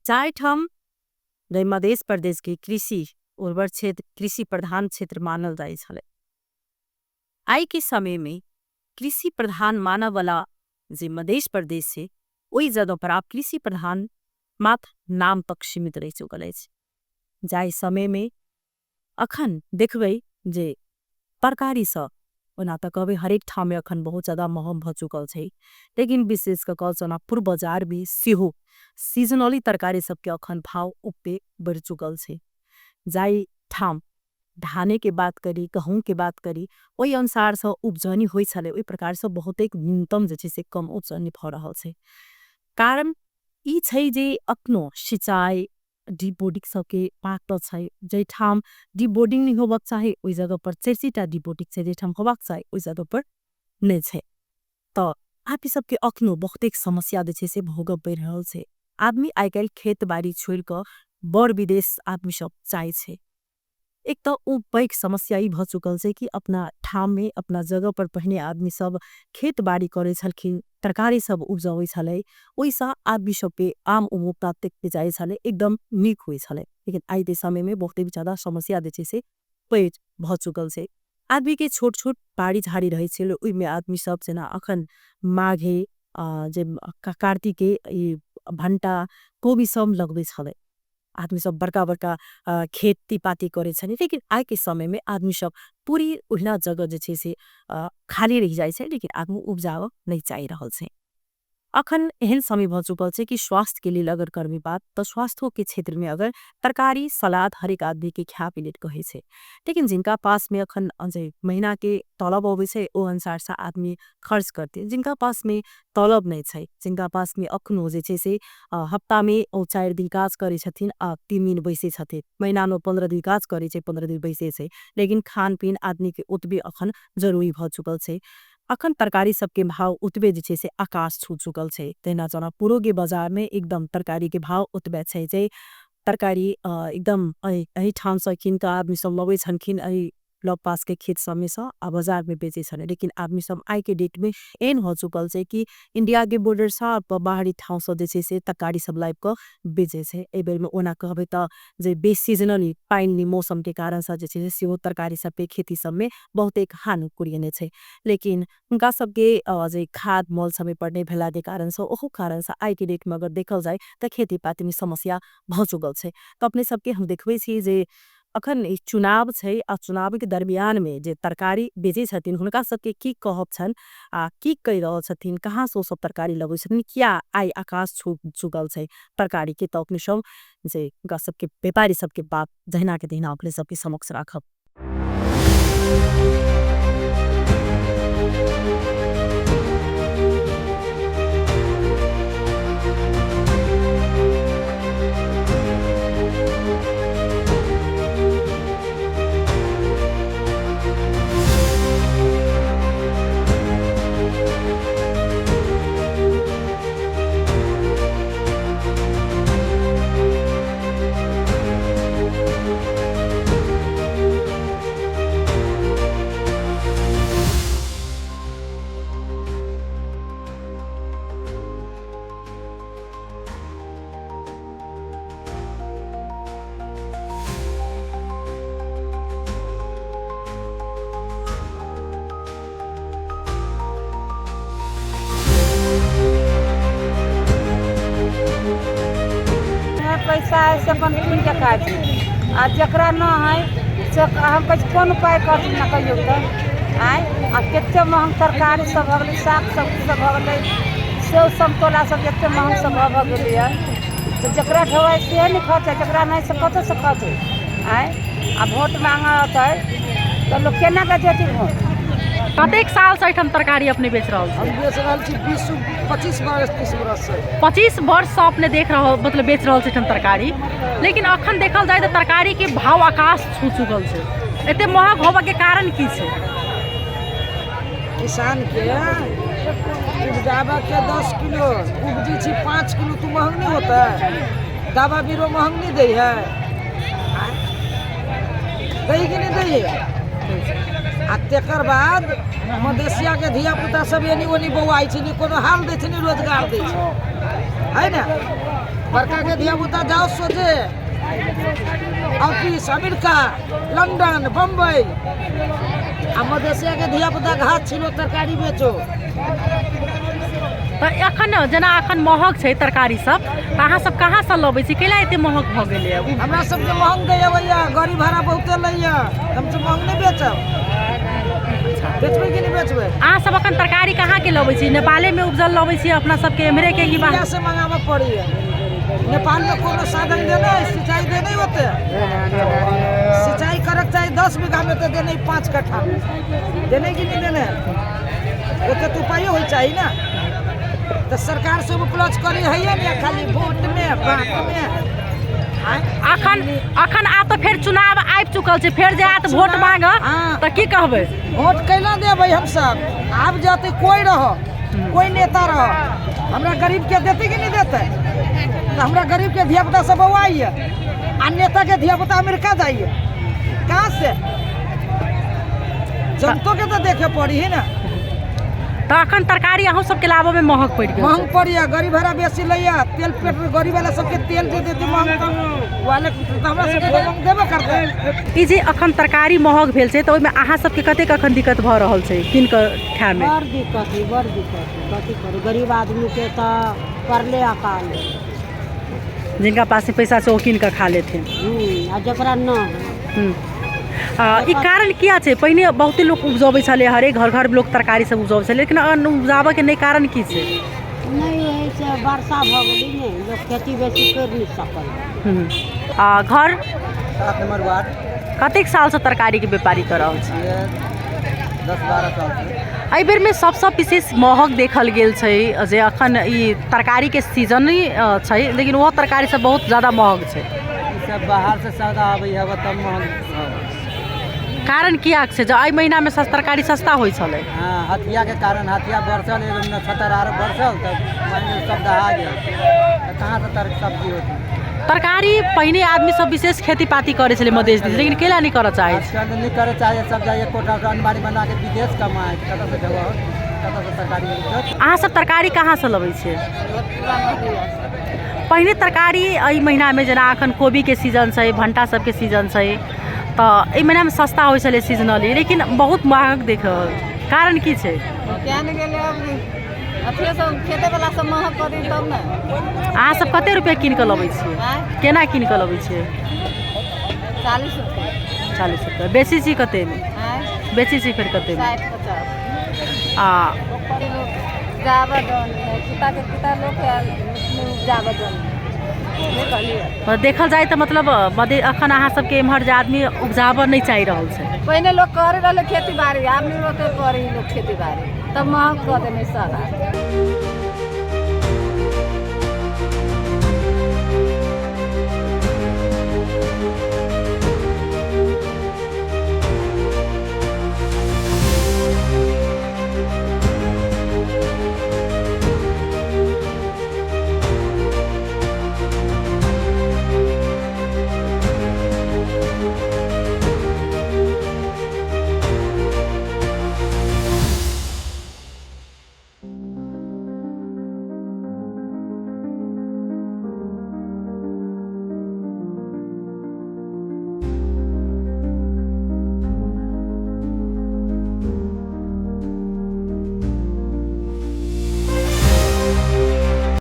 चाहे ठाम मध्य प्रदेश के कृषि उर्वर क्षेत्र कृषि प्रधान क्षेत्र मानल जाए छले। आई के समय में कृषि प्रधान मानव वाला जे मध्य प्रदेश से वही जगह पर आप कृषि प्रधान मात्र नाम तक सीमित रह चुकल है। जाय समय में अखन देखबे जे तरकारी सब ओना तो कहबे हरेक ठाम में अखन बहुत ज्यादा महंग भ चुकल है, लेकिन विशेष कऽ जनकपुर बाजार में सेहो सीजनली तरकारी सबके अखन भाव उपे बढ़ चुकल है। जाय ठाम धाने के बात करी गहूँ के बात करी वही अनुसार से उपजनी हो वही प्रकार से बहुत एक न्यूनतम से कम उपजनी भ रहा है। कारण ई छै जे अखनो सिंचाई डिबोर्डिंग सबके पाक छै, जे ठाम डिबोर्डिंग नहीं होबाक चाहे ओई जगह पर चेरसीटा डिबोर्डिंग छै, जे ठाम होबाक चाहे ओई जगह पर नहीं छै। तो आप ई सबके अखनो बहुत एक समस्या से भोगब पड़ रहल छै। आदमी आई काल खेत बाड़ी छोड़ कर बड़ विदेश आदमी सब चाहे छै। एक तो उ पैघ समस्या ई भ चुकल है कि अपना ठाम में अपना जगह पर पहने आदमी सब खेत बाड़ी करे छलखिन, तरकारी सब उपजावे छले, ओइसा आदमी सब पे आम उपभोक्ता तक के जाए छले एकदम नीक हुई छले। लेकिन आई के समय में बहुत ज्यादा समस्या से पैघ भ चुकल है। आदमी के छोट छोट बाड़ी झाड़ी रहे छे, ओइ में आदमी सब जना अखन माघे जे कार्तिके भंटा कोबी सब लगबे छले। आदमी सब बड़का बड़का खेती पाती करे छे, लेकिन आई के समय में आदमी सब पूरी उहिना जगह जे से खाली रह जाए छे, लेकिन आदमी उपजाव नहीं चाह रहल छे। अखन एहन समय भ चुकल है कि स्वास्थ्य के लिए अगर कर्मी बात तो स्वास्थ्य के क्षेत्र में अगर तरकारी सलाद हरेक आदमी के खा प्लेट कहे छे, लेकिन जिनका पास में अखन महीना के तलब आवे छे ओ अनुसार से आदमी खर्च करते। जिनका पास में तलब नहीं छे, जिनका पास में अखनो जे से हफ्ता में 4 दिन काज करे छथिन 3 दिन बैसे छथिन, महीना में 15 दिन काज करे छे 15 दिन बैसे छे, लेकिन खान पीन आदमी के उतबे अखन जरूरी भ चुकल छे। अखन तरकारी सबके भाव उतबे जे से आकाश छू चुकल है। तेना जनकपुरो के बाजार में एकदम तरकारी के भाव उतबे छे जे तरकारी एकदम एही ठाम से किनका आदमी सब लबे छनखिन एही लग पास के खेत सब में से बाजार में बेचे छने। लेकिन आदमी सब आई के डेट में एन हो चुकल है कि इंडिया के बॉर्डर से बाहरी ठाव से जे से तरकारी सब लाइव को बेचे छे। ए बेर में ओना कहबे त जे बेस सीजनली पानी मौसम के कारण से जे से सेहो तरकारी सब पे खेती सब में बहुत एक हानि कुरियने छे। लेकिन उनका सबके जे खाद मल समय पड़ने भेला के कारण से ओहो कारण से आई के डेट में अगर देखल जाए तो खेती पाती में समस्या भ चुकल है। तो अपने सबके हम देखबे छी जे अखन चुनाव है आ चुनाव के दरमियान में जे तरकारी बेचे छथिन हुनका सबके की कहब छन की कह रहल छथिन, कहाँ से सब तरकारी लगे छथिन, क्या आई आकाश छू चुकल है तरकारी के। तो अपने सब जे उनका सबके व्यापारी सबके बात जहिना के तहिना अपने सबके समक्ष राखब। पैसा है से अपन कीन के खाए छी आ जकरा न है से हम कोन उपाय करती ना कहियो तो आय आ कते महंग तरकारी सब भ गेलै, साग सब्जी सब भ गेलै, सेव समतोला सब कते महंग सब भ गेलै है। तो जकरा ढोए से नहीं खाते, जकरा नहीं से कत से खाते आय आ वोट मांगत है तो लोग केना के जेती वोट। कतेक साल से हम तरकारी अपने बेच रहल छी? हम बेच रहल छी 25 वर्ष 30 वर्ष से। 25 वर्ष से अपने देख रहा मतलब बेच रहल छी हम तरकारी, लेकिन अखन देखल जाए तो तरकारी के भाव आकाश छू चुकल है। एते महंग होबा के कारण की छै? किसान के उपजाबा के 10 किलो उपजी छी 5 किलो तो महंग नहीं होता है, दवा बीरो महंग नहीं दे है, दही के नहीं दे है। आ तेकर बाद मदेशिया के धिया पुता सब एनी ओनी बौआई छै, कोनो हाल दै छै, रोजगार दै छै। है ना। बड़का के धिया पुता जाओ सोचे ऑफिस अमेरिका लंदन बम्बई आ मधेसिया के धिया पुता घाट छिलो तरकारी बेचो। तो एखन जेना एखन महग छै तरकारी सब, तो अहाँ सब कहाँ से लबै छी, कैला एते महग भ गेलै? हमरा सबके महंग दैया भैया, गाड़ी भाड़ा बहुते लैया, हम सब महंग नहीं बेचब। बेचबै कि नहीं बेचबै? अहाँ सब अखन तरकारी कहाँ के लबै छी? नेपाले में उपजल लबै छी अपना सबके एम्हरे के कि इंडिया से मंगाबऽ पड़ी है। नेपाल में कोनो साधन देने सिंचाई देने होते, सिंचाई करक चाहे 10 बीघा में तो देने 5 कट्ठा देने कि नहीं देने, ओते तो उपाय हो चाहिए ना। तो सरकार सब उपलब्ध करी है ना, खाली वोट में बात में। अखन आब तो फिर चुनाव आबि चुकल छै, फिर जात वोट मांग तो की कहबै? वोट कैला देबै हम सब? आब जाते कोई रहो, कोई नेता रहो, हमरा गरीब के देते कि नहीं देते? तो हमरा गरीब के धिया पुता सब बउआई है, आ नेता के धिया पुता अमेरिका जाइए, कहाँ से? जनतो के तो देखे पड़ी है ना। तो अखन तरकारी अहूँ सबके लाबो में महग पड़ गेल, महंग पड़ी है, गाड़ी भाड़ा बेसी लैया, तेल पेट्रोल गरीब वाला सबके तेल दे देते महंग, तो वाले हमरा सबके महंग देबे करते। ई जे अखन तरकारी महग भेल छै, तो ओहिमे अहाँ सबके कतेक अखन दिक्कत भऽ रहल छै कीन कऽ खाय में? बड़ दिक्कत है, बड़ दिक्कत है। कथी करू, गरीब आदमी के तो परले अकाल है। जिनका पास पैसा छै ओ कीन कऽ खा लेथिन। आ जकरा न है। ई कारण किया छै? पहिने बहुते लोग उपजबै छलै, हरेक घर घर लोग तरकारी सब उपजबै छलै, लेकिन अन्न उपजाबऽ के नहि कारण की छै? नहीं है से वर्षा भ गेली ने, लोग खेती बेसी कर नहीं सकल। घर 7 नंबर वार्ड कतेक साल से तरकारी के व्यापारी कर रहल छी? 10-12 साल से। एहि बेर में सबसे विशेष महग देखल गेल छै जे अखन ई तरकारी के सीजन ही छै, लेकिन वो तरकारी सब बहुत ज्यादा महग छै। सब बाहर से सौदा आबै है तब महंग। कारण किया छै? जो एहि महीना में तरकारी सस्ता होइ छलै। हाँ, हथिया के कारण, हथिया बरसल, एगो नक्षत्र आर बरसल, तब सब दहा गया, कहाँ से सब्जी होती? तरकारी पहिने आदमी सब विशेष खेती पाती करे छलै मधेश दिस, लेकिन केला नहीं करऽ चाहे छै। आजकल नहीं करे चाहिए, सब जाइए कोटा अनबारी बना के विदेश कमाए, कतऽ से देबो, कतऽ से तरकारी? अहाँ सब तरकारी कहाँ से लबै छियै? पहिने तरकारी एहि महीना में जेना अखन कोबी के सीजन छै, भंटा सब के सीजन छै, तो एहि महीना में सस्ता होइ छलै सीजनली, लेकिन बहुत महग देखल। कारण की छै? खेते वाला सब महग कर दी तब ना। अहाँ सब कते रुपया कीन कऽ लबै छियै? केना कीन कऽ लबै छियै? 40 रुपये। 40 रुपया। बेची छी कते में? बेची छी फिर कते में? 60-50। आ देखल जाए तो मतलब अखन अहाँ सबके एम्हर जे आदमी उपजाबऽ नहीं चाहि रहल छै। पहले लोग करे रहे खेती बाड़ी, आब नहीं होते करे लोग खेती बाड़ी, तब महंग कर देने सारा।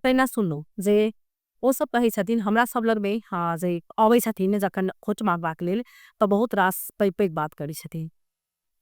तहिना सुनलहुँ जे ओ सब कहै छथिन हमरा सब लग में जे अबै छथिन जखन खोच मांगबाक लेल तऽ बहुत रास पैघ पैघ बात करै छथिन।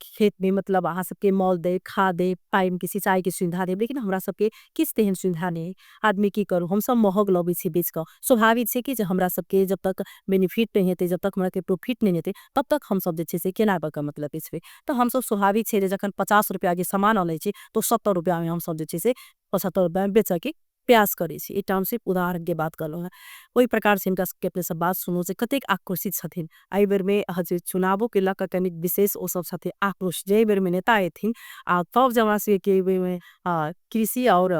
खेत में मतलब अहाँ सबके मॉल दे, खाद दे, पाइन के सिंचाई के सुविधा दे, लेकिन हमरा सबके किस तेहन सुविधा नहीं। आदमी की करू, हम सब महग लबै छी बेच कऽ। स्वाभाविक छै कि जे हमरा सबके जब तक बेनिफिट नहीं हेतै, जब तक हमरा के प्रॉफिट नहीं हेतै, तब तक हम सब जे छै से केना बका मतलब बेचबै। तो हम सब स्वाभाविक छै जे जखन 50 रुपया के सामान आनै छी तो 70 रुपया में हम सब जे छै से 75 रुपया में बेचऽ के प्रयास करै छी। ई टाउनशिप उदाहरण के बात करलहुँ है। ओहि प्रकार से हिनका सबके अपने सब बात सुनू जे कतेक आक्रोशित छथिन। एहि बेर में जे चुनावों के लऽ कऽ कनिक विशेष ओ सब छथिन आक्रोश, जे बेर में नेता एथिन आ तब जब हमरा सबके के बेर में कृषि और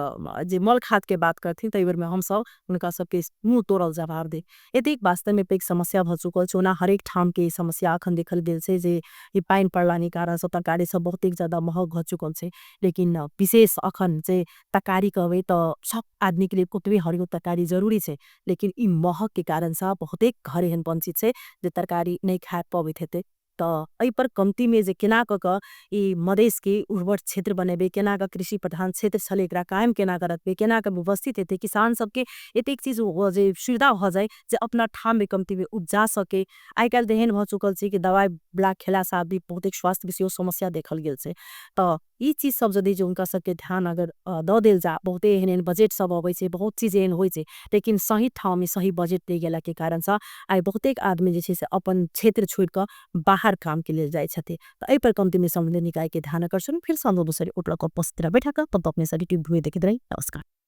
जे मल खाद के बात करथिन तऽ एहि बेर में हम सब हुनका सबके मुंह तोड़ल जवाब दे। एतेक वास्तव में पैघ समस्या भऽ चुकल छै। ओना हरेक ठाम के समस्या अखन देखल गेल छै जे ई पाइन पड़लानि कारण सब तरकारी सब बहुत ज्यादा महग भऽ चुकल छै। लेकिन विशेष अखन जे तरकारी कहबै तऽ सब आदमी के लिए कुतबी हरियो तरकारी जरूरी है, लेकिन ई महक के कारण से बहुते घर एहन वंचित है जे तरकारी नहीं खाए पबैत हेते। तो एहि पर कमती में जे केना क ई मधेश के उर्वर क्षेत्र बनेबे, केना क कृषि प्रधान क्षेत्र छले एकरा कायम केना क रखबे, केना क व्यवस्थित हेते किसान सबके एतेक चीज हो जे सुविधा हो जाए जे अपना ठाम में कमती में उपजा सके। आइ काल्हि तेहन भ चुकल छै कि दवाई बिला खेला से भी बहुतेक स्वास्थ्य विषय समस्या देखल गेल छै। तो ई चीज सब यदि जो उनका सबके ध्यान अगर द देल जा, बहुते एहन एहन बजेट सब अबै छै, बहुत चीज एहन होइ छै, लेकिन सही ठाव में सही बजेट दे गेला के कारण से आई बहुतेक आदमी जे छै से अपन क्षेत्र छोड़ क बाहर काम के लिए जाए छथि। तो एहि पर कमती में संबंधित निकाय के ध्यान आकर्षण फिर संदो दूसरी उठला को पस्त्र बैठा का तब अपने सारी टीम हुए देखित रही। नमस्कार।